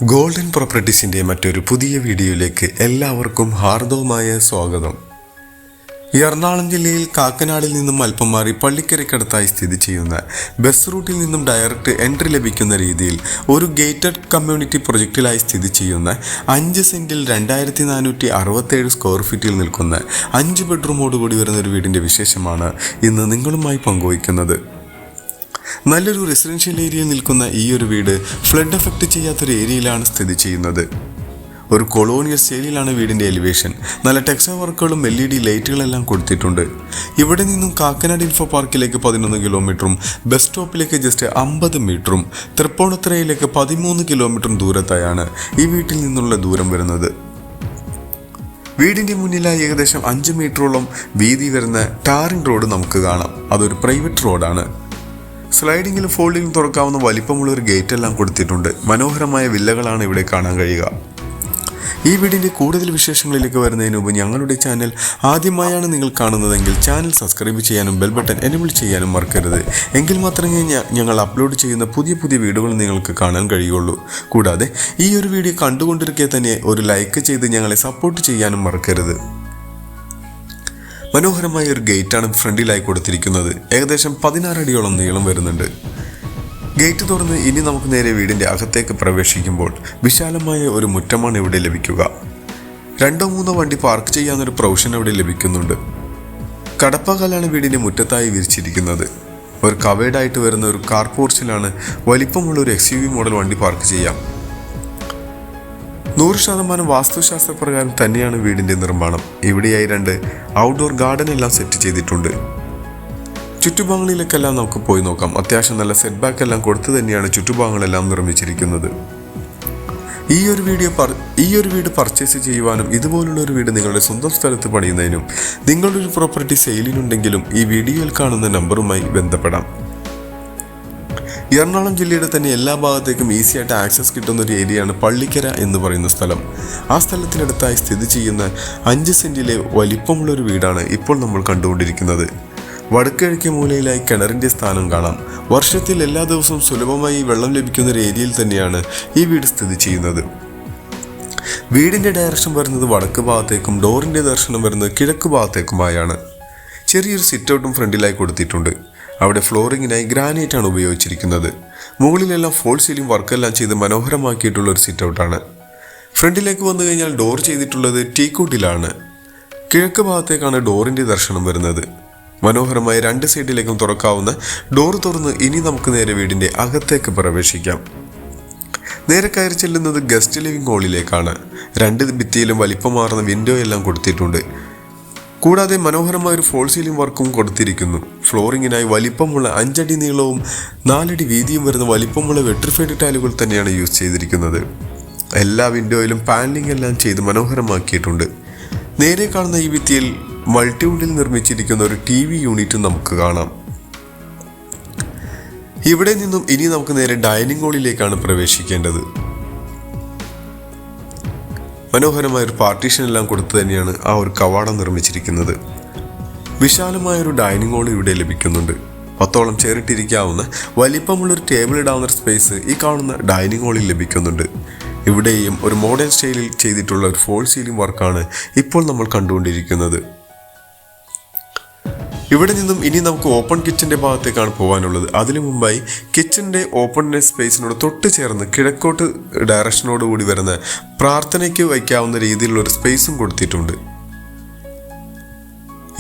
Golden പ്രോപ്പർട്ടീസിൻ്റെ മറ്റൊരു പുതിയ വീഡിയോയിലേക്ക് എല്ലാവർക്കും ഹാർദവമായ സ്വാഗതം. എറണാകുളം ജില്ലയിൽ കാക്കനാടിൽ നിന്നും അല്പം മാറി പള്ളിക്കരയ്ക്കടുത്തായി സ്ഥിതി ചെയ്യുന്ന ബസ് റൂട്ടിൽ നിന്നും ഡയറക്റ്റ് എൻട്രി ലഭിക്കുന്ന രീതിയിൽ ഒരു ഗേറ്റഡ് കമ്മ്യൂണിറ്റി പ്രൊജക്റ്റിലായി സ്ഥിതി ചെയ്യുന്ന 5 സെൻറ്റിൽ 2467 സ്ക്വയർ ഫീറ്റിൽ നിൽക്കുന്ന 5 ബെഡ്റൂമോട് കൂടി വരുന്ന ഒരു വീടിൻ്റെ വിശേഷമാണ് ഇന്ന് നിങ്ങളുമായി പങ്കുവയ്ക്കുന്നത്. നല്ലൊരു റെസിഡൻഷ്യൽ ഏരിയയിൽ നിൽക്കുന്ന ഈ ഒരു വീട് ഫ്ലഡ് എഫക്റ്റ് ചെയ്യാത്തൊരു ഏരിയയിലാണ് സ്ഥിതി ചെയ്യുന്നത്. ഒരു കൊളോണിയൽ സ്റ്റൈലിലാണ് വീടിൻ്റെ എലിവേഷൻ. നല്ല ടെക്സ്റ്റൈൽ വർക്കുകളും LED ലൈറ്റുകളെല്ലാം കൊടുത്തിട്ടുണ്ട്. ഇവിടെ നിന്നും കാക്കനാട് ഇൻഫോ പാർക്കിലേക്ക് 11 കിലോമീറ്ററും ബസ് സ്റ്റോപ്പിലേക്ക് ജസ്റ്റ് 50 മീറ്ററും തൃപ്പൂണിത്തുറയിലേക്ക് 13 കിലോമീറ്ററും ദൂരത്തായാണ് ഈ വീട്ടിൽ നിന്നുള്ള ദൂരം വരുന്നത്. വീടിൻ്റെ മുന്നിലായി ഏകദേശം 5 മീറ്ററോളം വീതി വരുന്ന ടാറിംഗ് റോഡ് നമുക്ക് കാണാം. അതൊരു പ്രൈവറ്റ് റോഡാണ്. സ്ലൈഡിങ്ങിലും ഫോൾഡിങ്ങിലും തുറക്കാവുന്ന വലിപ്പമുള്ള ഒരു ഗേറ്റ് എല്ലാം കൊടുത്തിട്ടുണ്ട്. മനോഹരമായ വില്ലകളാണ് ഇവിടെ കാണാൻ കഴിയുക. ഈ വീടിൻ്റെ കൂടുതൽ വിശേഷങ്ങളിലേക്ക് വരുന്നതിന് മുമ്പ് ഞങ്ങളുടെ ചാനൽ ആദ്യമായാണ് നിങ്ങൾ കാണുന്നതെങ്കിൽ ചാനൽ സബ്സ്ക്രൈബ് ചെയ്യാനും ബെൽ ബട്ടൺ എനേബിൾ ചെയ്യാനും മറക്കരുത്. എങ്കിൽ മാത്രമേ ഞങ്ങൾ അപ്ലോഡ് ചെയ്യുന്ന പുതിയ വീഡിയോകൾ നിങ്ങൾക്ക് കാണാൻ കഴിയുള്ളൂ. കൂടാതെ ഈ ഒരു വീഡിയോ കണ്ടുകൊണ്ടിരിക്കെ തന്നെ ഒരു ലൈക്ക് ചെയ്ത് ഞങ്ങളെ സപ്പോർട്ട് ചെയ്യാനും മറക്കരുത്. മനോഹരമായ ഒരു ഗേറ്റാണ് ഫ്രണ്ടിലായി കൊടുത്തിരിക്കുന്നത്. ഏകദേശം 16 അടിയോളം നീളം വരുന്നുണ്ട്. ഗേറ്റ് തുറന്ന് ഇനി നമുക്ക് നേരെ വീടിൻ്റെ അകത്തേക്ക് പ്രവേശിക്കുമ്പോൾ വിശാലമായ ഒരു മുറ്റമാണ് ഇവിടെ ലഭിക്കുക. 2-3 വണ്ടി പാർക്ക് ചെയ്യാവുന്നൊരു പ്രൊവിഷൻ ഇവിടെ ലഭിക്കുന്നുണ്ട്. കടപ്പകലാണ് വീടിൻ്റെ മുറ്റത്തായി വിരിച്ചിരിക്കുന്നത്. ഒരു കവേഡായിട്ട് വരുന്ന ഒരു കാർ പോർച്ചിലാണ് വലിപ്പമുള്ള ഒരു SUV മോഡൽ വണ്ടി പാർക്ക് ചെയ്യാം. 100% വാസ്തുശാസ്ത്രപ്രകാരം തന്നെയാണ് വീടിൻ്റെ നിർമ്മാണം. ഇവിടെയായി 2 ഔട്ട്ഡോർ ഗാർഡൻ എല്ലാം സെറ്റ് ചെയ്തിട്ടുണ്ട്. ചുറ്റുഭാഗങ്ങളിലേക്കെല്ലാം നമുക്ക് പോയി നോക്കാം. അത്യാവശ്യം നല്ല സെറ്റ് ബാക്ക് എല്ലാം കൊടുത്തു തന്നെയാണ് ചുറ്റുഭാഗങ്ങളെല്ലാം നിർമ്മിച്ചിരിക്കുന്നത്. ഈ ഒരു വീട് പർച്ചേസ് ചെയ്യുവാനും ഇതുപോലുള്ള ഒരു വീട് നിങ്ങളുടെ സ്വന്തം സ്ഥലത്ത് പണിയുന്നതിനും നിങ്ങളുടെ ഒരു പ്രോപ്പർട്ടി സെയിലിനുണ്ടെങ്കിലും ഈ വീഡിയോയിൽ കാണുന്ന നമ്പറുമായി ബന്ധപ്പെടാം. എറണാകുളം ജില്ലയുടെ തന്നെ എല്ലാ ഭാഗത്തേക്കും ഈസിയായിട്ട് ആക്സസ് കിട്ടുന്ന ഒരു ഏരിയയാണ് പള്ളിക്കര എന്ന് പറയുന്ന സ്ഥലം. ആ സ്ഥലത്തിനടുത്തായി സ്ഥിതി ചെയ്യുന്ന 5 സെൻറ്റിലെ വലിപ്പമുള്ളൊരു വീടാണ് ഇപ്പോൾ നമ്മൾ കണ്ടുകൊണ്ടിരിക്കുന്നത്. വടക്കിഴക്കേ മൂലയിലായി കിണറിൻ്റെ സ്ഥാനം കാണാം. വർഷത്തിൽ എല്ലാ ദിവസവും സുലഭമായി വെള്ളം ലഭിക്കുന്ന ഒരു ഏരിയയിൽ തന്നെയാണ് ഈ വീട് സ്ഥിതി ചെയ്യുന്നത്. വീടിൻ്റെ ഡയറക്ഷൻ വരുന്നത് വടക്ക് ഭാഗത്തേക്കും ഡോറിൻ്റെ ദർശനം വരുന്നത് കിഴക്ക് ഭാഗത്തേക്കുമായാണ്. ചെറിയൊരു സിറ്റ് ഔട്ടും ഫ്രണ്ടിലായി കൊടുത്തിട്ടുണ്ട്. അവിടെ ഫ്ലോറിങ്ങിനായി ഗ്രാനൈറ്റാണ് ഉപയോഗിച്ചിരിക്കുന്നത്. മുകളിലെല്ലാം ഫോൾ സീലിംഗ് വർക്കെല്ലാം ചെയ്ത് മനോഹരമാക്കിയിട്ടുള്ള ഒരു സിറ്റ് ഔട്ടാണ്. ഫ്രണ്ടിലേക്ക് വന്നു കഴിഞ്ഞാൽ ഡോർ ചെയ്തിട്ടുള്ളത് ടീക്കൂട്ടിലാണ്. കിഴക്ക് ഭാഗത്തേക്കാണ് ഡോറിൻ്റെ ദർശനം വരുന്നത്. മനോഹരമായി 2 സൈഡിലേക്കും തുറക്കാവുന്ന ഡോർ തുറന്ന് ഇനി നമുക്ക് നേരെ വീടിൻ്റെ അകത്തേക്ക് പ്രവേശിക്കാം. നേരെ കയറി ചെല്ലുന്നത് ഗസ്റ്റ് ലിവിംഗ് ഹാളിലേക്കാണ്. 2 ഭിത്തിയിലും വലിപ്പമാർന്ന വിൻഡോ എല്ലാം കൊടുത്തിട്ടുണ്ട്. കൂടാതെ മനോഹരമായ ഒരു ഫോൾ സീലിംഗ് വർക്കും കൊടുത്തിരിക്കുന്നു. ഫ്ലോറിങ്ങിനായി വലിപ്പമുള്ള 5 അടി നീളവും 4 അടി വീതിയും വരുന്ന വലിപ്പമുള്ള വെട്രിഫൈഡ് ടൈലുകൾ തന്നെയാണ് യൂസ് ചെയ്തിരിക്കുന്നത്. എല്ലാ വിൻഡോയിലും പാനലിംഗ് എല്ലാം ചെയ്ത് മനോഹരമാക്കിയിട്ടുണ്ട്. നേരെ കാണുന്ന ഈ ഭിത്തിയിൽ മൾട്ടിവുഡിൽ നിർമ്മിച്ചിരിക്കുന്ന ഒരു TV യൂണിറ്റ് നമുക്ക് കാണാം. ഇവിടെ നിന്നും ഇനി നമുക്ക് നേരെ ഡൈനിങ് ഹാളിലേക്കാണ് പ്രവേശിക്കേണ്ടത്. മനോഹരമായൊരു പാർട്ടീഷൻ എല്ലാം കൊടുത്തു തന്നെയാണ് ആ ഒരു കവാടം നിർമ്മിച്ചിരിക്കുന്നത്. വിശാലമായൊരു ഡൈനിങ് ഹാൾ ഇവിടെ ലഭിക്കുന്നുണ്ട്. 10ഓളം ചെയറിട്ടിരിക്കാവുന്ന വലിപ്പമുള്ളൊരു ടേബിൾ ഇടാവുന്ന സ്പേസ് ഈ കാണുന്ന ഡൈനിങ് ഹാളിൽ ലഭിക്കുന്നുണ്ട്. ഇവിടെയും ഒരു മോഡേൺ സ്റ്റൈലിൽ ചെയ്തിട്ടുള്ള ഒരു ഫോൾ സീലിംഗ് വർക്കാണ് ഇപ്പോൾ നമ്മൾ കണ്ടുകൊണ്ടിരിക്കുന്നത്. ഇവിടെ നിന്നും ഇനി നമുക്ക് ഓപ്പൺ കിച്ചൻ്റെ ഭാഗത്തേക്കാണ് പോകാനുള്ളത്. അതിനു മുമ്പായി കിച്ചൻ്റെ ഓപ്പൺനെസ് സ്പേസിനോട് തൊട്ട് ചേർന്ന് കിഴക്കോട്ട് ഡയറക്ഷനോട് കൂടി വരുന്ന പ്രാർത്ഥനയ്ക്ക് വയ്ക്കാവുന്ന രീതിയിലുള്ള ഒരു സ്പേസും കൊടുത്തിട്ടുണ്ട്.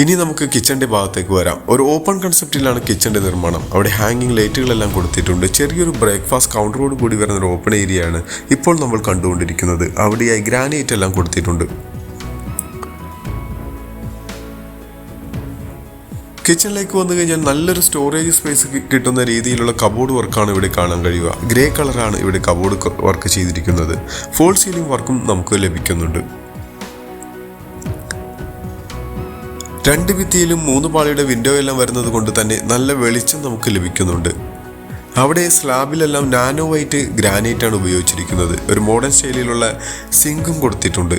ഇനി നമുക്ക് കിച്ചൻ്റെ ഭാഗത്തേക്ക് വരാം. ഒരു ഓപ്പൺ കൺസെപ്റ്റിലാണ് കിച്ചൻ്റെ നിർമ്മാണം. അവിടെ ഹാങ്ങിങ് ലൈറ്റുകളെല്ലാം കൊടുത്തിട്ടുണ്ട്. ചെറിയൊരു ബ്രേക്ക്ഫാസ്റ്റ് കൗണ്ടറോട് കൂടി വരുന്ന ഒരു ഓപ്പൺ ഏരിയയാണ് ഇപ്പോൾ നമ്മൾ കണ്ടുകൊണ്ടിരിക്കുന്നത്. അവിടെയായി ഗ്രാനൈറ്റ് എല്ലാം കൊടുത്തിട്ടുണ്ട്. കിച്ചണിലേക്ക് വന്നു കഴിഞ്ഞാൽ നല്ലൊരു സ്റ്റോറേജ് സ്പേസ് കിട്ടുന്ന രീതിയിലുള്ള കബോർഡ് വർക്കാണ് ഇവിടെ കാണാൻ കഴിയുക. ഗ്രേ കളറാണ് ഇവിടെ കബോർഡ് വർക്ക് ചെയ്തിരിക്കുന്നത്. ഫോൾ സീലിംഗ് വർക്കും നമുക്ക് ലഭിക്കുന്നുണ്ട്. 2 ഭിത്തിയിലും 3 പാളിയുടെ വിൻഡോ എല്ലാം വരുന്നത് കൊണ്ട് തന്നെ നല്ല വെളിച്ചം നമുക്ക് ലഭിക്കുന്നുണ്ട്. അവിടെ സ്ലാബിലെല്ലാം നാനോ വൈറ്റ് ഗ്രാനൈറ്റ് ആണ് ഉപയോഗിച്ചിരിക്കുന്നത്. ഒരു മോഡേൺ സ്റ്റൈലിലുള്ള സിങ്കും കൊടുത്തിട്ടുണ്ട്.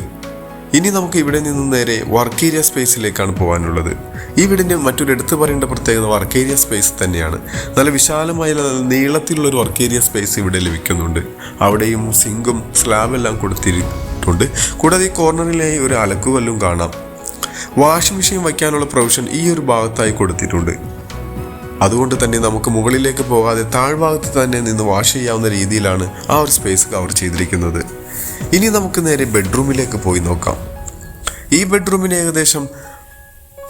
ഇനി നമുക്ക് ഇവിടെ നിന്ന് നേരെ വർക്ക് ഏരിയ സ്പേസിലേക്കാണ് പോകാനുള്ളത്. ഈ വീടിൻ്റെ മറ്റൊരു എടുത്തു പറയേണ്ട പ്രത്യേകത വർക്ക് ഏരിയ സ്പേസ് തന്നെയാണ്. നല്ല വിശാലമായ നീളത്തിലുള്ളൊരു വർക്ക് ഏരിയ സ്പേസ് ഇവിടെ ലഭിക്കുന്നുണ്ട്. അവിടെയും സിങ്കും സ്ലാബെല്ലാം കൊടുത്തിട്ടുണ്ട്. കൂടാതെ ഈ കോർണറിലായി ഒരു അലക്കുകല്ലും കാണാം. വാഷിംഗ് മെഷീൻ വയ്ക്കാനുള്ള പ്രൊവിഷൻ ഈ ഒരു ഭാഗത്തായി കൊടുത്തിട്ടുണ്ട്. അതുകൊണ്ട് തന്നെ നമുക്ക് മുകളിലേക്ക് പോകാതെ താഴ്ഭാഗത്ത് തന്നെ നിന്ന് വാഷ് ചെയ്യാവുന്ന രീതിയിലാണ് ആ ഒരു സ്പേസ് കവർ ചെയ്തിരിക്കുന്നത്. ഇനി നമുക്ക് നേരെ ബെഡ്റൂമിലേക്ക് പോയി നോക്കാം. ഈ ബെഡ്റൂമിന് ഏകദേശം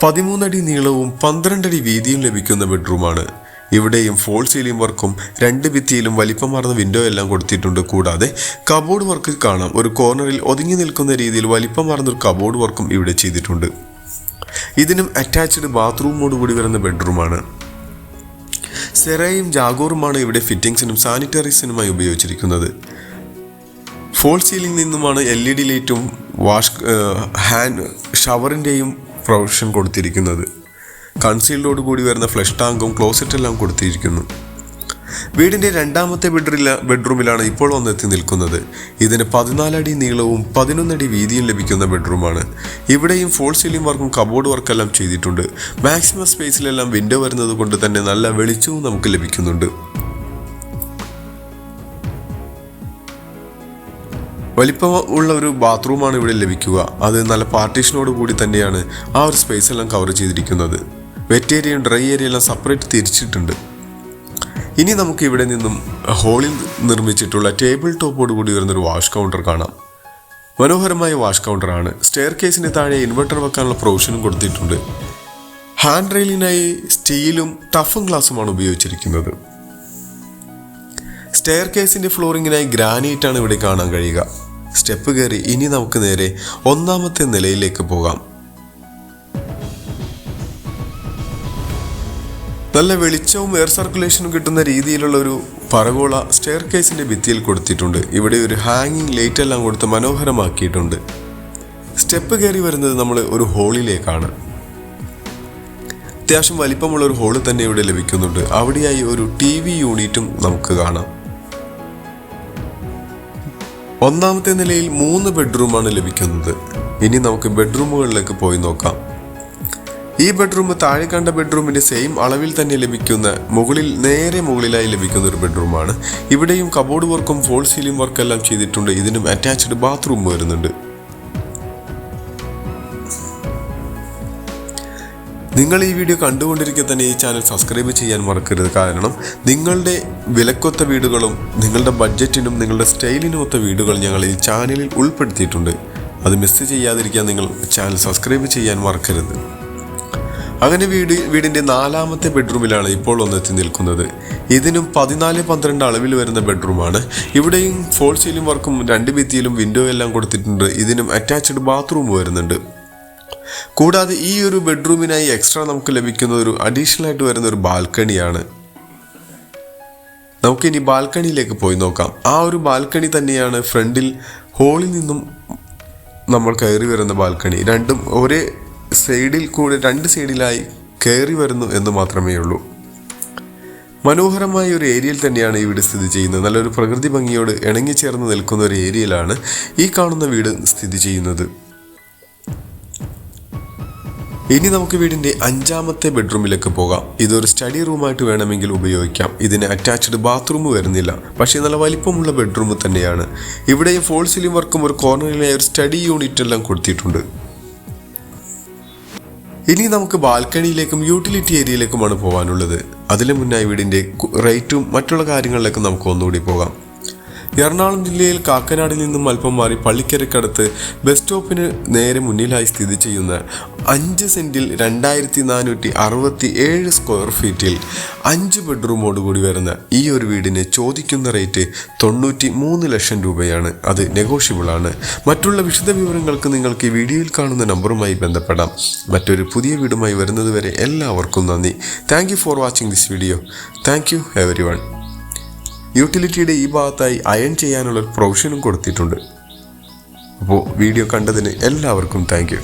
13 അടി നീളവും 12 അടി വീതിയും ലഭിക്കുന്ന ബെഡ്റൂമാണ്. ഇവിടെയും ഫോൾ സീലിംഗ് വർക്കും 2 ഭിത്തിയിലും വലിപ്പമാർന്ന വിൻഡോ എല്ലാം കൊടുത്തിട്ടുണ്ട്. കൂടാതെ കബോർഡ് വർക്ക് കാണാം. ഒരു കോർണറിൽ ഒതുങ്ങി നിൽക്കുന്ന രീതിയിൽ വലിപ്പമാർന്നൊരു കബോർഡ് വർക്കും ഇവിടെ ചെയ്തിട്ടുണ്ട്. ഇതിനും അറ്റാച്ച്ഡ് ബാത്റൂമോട് കൂടി വരുന്ന ബെഡ്റൂമാണ്. സെറയും ജാഗോറുമാണ് ഇവിടെ ഫിറ്റിംഗ്സിനും സാനിറ്ററീസിനുമായി ഉപയോഗിച്ചിരിക്കുന്നത്. ഫോൾ സീലിംഗ് നിന്നുമാണ് LED ലൈറ്റും ഹാൻഡ് ഷവറിൻ്റെയും പ്രൊവിഷൻ കൊടുത്തിരിക്കുന്നത്. കൺസീൽഡോട് കൂടി വരുന്ന ഫ്ലഷ് ടാങ്കും ക്ലോസറ്റ് എല്ലാം കൊടുത്തിരിക്കുന്നു. വീടിൻ്റെ രണ്ടാമത്തെ ബെഡ്റൂമിലാണ് ഇപ്പോൾ വന്നെത്തി നിൽക്കുന്നത്. ഇതിന് 14 അടി നീളവും 11 അടി വീതിയും ലഭിക്കുന്ന ബെഡ്റൂമാണ്. ഇവിടെയും ഫോൾ സീലിംഗ് വർക്കും കബോർഡ് വർക്കെല്ലാം ചെയ്തിട്ടുണ്ട്. മാക്സിമം സ്പേസിലെല്ലാം വിൻഡോ വരുന്നത് കൊണ്ട് തന്നെ നല്ല വെളിച്ചവും നമുക്ക് ലഭിക്കുന്നുണ്ട്. വലിപ്പമുള്ള ഒരു ബാത്റൂമാണ് ഇവിടെ ലഭിക്കുക. അത് നല്ല പാർട്ടീഷനോട് കൂടി തന്നെയാണ് ആ ഒരു സ്പേസ് എല്ലാം കവർ ചെയ്തിരിക്കുന്നത്. വെറ്റ് ഏരിയയും ഡ്രൈ ഏരിയ എല്ലാം സെപ്പറേറ്റ് തിരിച്ചിട്ടുണ്ട്. ഇനി നമുക്ക് ഇവിടെ നിന്നും ഹോളിൽ നിർമ്മിച്ചിട്ടുള്ള ടേബിൾ ടോപ്പോട് കൂടി വരുന്നൊരു വാഷ് കൗണ്ടർ കാണാം. മനോഹരമായ വാഷ് കൗണ്ടറാണ്. സ്റ്റെയർ കേസിന് താഴെ ഇൻവെർട്ടർ വെക്കാനുള്ള പ്രൊവിഷനും കൊടുത്തിട്ടുണ്ട്. ഹാൻഡ് റെയിലിനായി സ്റ്റീലും ടഫും ഗ്ലാസുമാണ് ഉപയോഗിച്ചിരിക്കുന്നത്. സ്റ്റെയർ കേസിൻ്റെ ഫ്ലോറിങ്ങിനായി ഗ്രാനൈറ്റാണ് ഇവിടെ കാണാൻ കഴിയുക. സ്റ്റെപ്പ് കയറി ഇനി നമുക്ക് നേരെ 1-ാമത്തെ നിലയിലേക്ക് പോകാം. നല്ല വെളിച്ചവും എയർ സർക്കുലേഷനും കിട്ടുന്ന രീതിയിലുള്ള ഒരു പറഗോള സ്റ്റെയർ കേസിൻ്റെ ഭിത്തിയിൽ കൊടുത്തിട്ടുണ്ട്. ഇവിടെ ഒരു ഹാങ്ങിങ് ലൈറ്റ് എല്ലാം കൊടുത്ത് മനോഹരമാക്കിയിട്ടുണ്ട്. സ്റ്റെപ്പ് കയറി വരുന്നത് നമ്മൾ ഒരു ഹോളിലേക്കാണ്. അത്യാവശ്യം വലിപ്പമുള്ള ഒരു ഹോള് തന്നെ ഇവിടെ ലഭിക്കുന്നുണ്ട്. അവിടെയായി ഒരു TV യൂണിറ്റും നമുക്ക് കാണാം. 1-ാമത്തെ നിലയിൽ 3 ബെഡ്റൂമാണ് ലഭിക്കുന്നത്. ഇനി നമുക്ക് ബെഡ്റൂമുകളിലേക്ക് പോയി നോക്കാം. ഈ ബെഡ്റൂം താഴെ കണ്ട ബെഡ്റൂമിൻ്റെ സെയിം അളവിൽ തന്നെ ലഭിക്കുന്ന നേരെ മുകളിലായി ലഭിക്കുന്ന ഒരു ബെഡ്റൂമാണ്. ഇവിടെയും കബോർഡ് വർക്കും ഫോൾ സീലിംഗ് വർക്കെല്ലാം ചെയ്തിട്ടുണ്ട്. ഇതിനും അറ്റാച്ച്ഡ് ബാത്റൂം വരുന്നുണ്ട്. നിങ്ങൾ ഈ വീഡിയോ കണ്ടുകൊണ്ടിരിക്കെ തന്നെ ഈ ചാനൽ സബ്സ്ക്രൈബ് ചെയ്യാൻ മറക്കരുത്. കാരണം നിങ്ങളുടെ വിലക്കൊത്ത വീടുകളും നിങ്ങളുടെ ബഡ്ജറ്റിനും നിങ്ങളുടെ സ്റ്റൈലിനും ഒത്ത വീടുകൾ ഞങ്ങൾ ഈ ചാനലിൽ ഉൾപ്പെടുത്തിയിട്ടുണ്ട്. അത് മിസ് ചെയ്യാതിരിക്കാൻ നിങ്ങൾ ചാനൽ സബ്സ്ക്രൈബ് ചെയ്യാൻ മറക്കരുത്. അങ്ങനെ വീടിൻ്റെ 4-ാമത്തെ ബെഡ്റൂമിലാണ് ഇപ്പോൾ വന്നെത്തി നിൽക്കുന്നത്. ഇതിനും 14-12 അളവിൽ വരുന്ന ബെഡ്റൂമാണ്. ഇവിടെയും ഫോൾ സീലിംഗ് വർക്കും 2 ഭിത്തിയിലും വിൻഡോ എല്ലാം കൊടുത്തിട്ടുണ്ട്. ഇതിനും അറ്റാച്ച്ഡ് ബാത്റൂം വരുന്നുണ്ട്. കൂടാതെ ഈ ഒരു ബെഡ്റൂമിനായി എക്സ്ട്രാ നമുക്ക് ലഭിക്കുന്ന ഒരു അഡീഷണൽ ആയിട്ട് വരുന്ന ഒരു ബാൽക്കണിയാണ്. നമുക്കിനി ബാൽക്കണിയിലേക്ക് പോയി നോക്കാം. ആ ഒരു ബാൽക്കണി തന്നെയാണ് ഫ്രണ്ടിൽ ഹോളിൽ നിന്നും നമ്മൾ കയറി വരുന്ന ബാൽക്കണി. രണ്ടും ഒരേ സൈഡിൽ കൂടെ 2 സൈഡിലായി കയറി വരുന്നു എന്ന് മാത്രമേ ഉള്ളൂ. മനോഹരമായ ഒരു ഏരിയയിൽ തന്നെയാണ് ഈ വീട് സ്ഥിതി ചെയ്യുന്നത്. നല്ലൊരു പ്രകൃതി ഭംഗിയോട് ഇണങ്ങിച്ചേർന്ന് നിൽക്കുന്ന ഒരു ഏരിയയിലാണ് ഈ കാണുന്ന വീട് സ്ഥിതി ചെയ്യുന്നത്. ഇനി നമുക്ക് വീടിൻ്റെ 5-ാമത്തെ ബെഡ്റൂമിലേക്ക് പോകാം. ഇതൊരു സ്റ്റഡി റൂമായിട്ട് വേണമെങ്കിൽ ഉപയോഗിക്കാം. ഇതിന് അറ്റാച്ച്ഡ് ബാത്റൂം വരുന്നില്ല, പക്ഷേ നല്ല വലിപ്പമുള്ള ബെഡ്റൂം തന്നെയാണ്. ഇവിടെയും ഫോൾ സീലിംഗ് വർക്കും ഒരു കോർണറിലായി ഒരു സ്റ്റഡി യൂണിറ്റ് എല്ലാം കൊടുത്തിട്ടുണ്ട്. ഇനി നമുക്ക് ബാൽക്കണിയിലേക്കും യൂട്ടിലിറ്റി ഏരിയയിലേക്കുമാണ് പോകാനുള്ളത്. അതിനു മുന്നായി വീടിൻ്റെ റേറ്റും മറ്റുള്ള കാര്യങ്ങളിലേക്കും നമുക്ക് ഒന്നുകൂടി പോകാം. എറണാകുളം ജില്ലയിൽ കാക്കനാടിൽ നിന്നും അല്പം മാറി പള്ളിക്കരക്കടുത്ത് ബസ് സ്റ്റോപ്പിന് നേരെ മുന്നിലായി സ്ഥിതി ചെയ്യുന്ന 5 സെൻറ്റിൽ 2467 സ്ക്വയർ ഫീറ്റിൽ 5 ബെഡ്റൂമോട് കൂടി വരുന്ന ഈ ഒരു വീടിന് ചോദിക്കുന്ന റേറ്റ് 93 ലക്ഷം രൂപയാണ്. അത് നെഗോഷ്യബിൾ ആണ്. മറ്റുള്ള വിശദ വിവരങ്ങൾക്ക് നിങ്ങൾക്ക് ഈ വീഡിയോയിൽ കാണുന്ന നമ്പറുമായി ബന്ധപ്പെടാം. മറ്റൊരു പുതിയ വീടുമായി വരുന്നതുവരെ എല്ലാവർക്കും നന്ദി. Thank you for watching this video. Thank you everyone. യൂട്ടിലിറ്റിയുടെ ഈ ഭാഗത്തായി അയൺ ചെയ്യാനുള്ള പ്രൊവിഷനും കൊടുത്തിട്ടുണ്ട്. അപ്പോൾ വീഡിയോ കണ്ടതിന് എല്ലാവർക്കും താങ്ക് യു.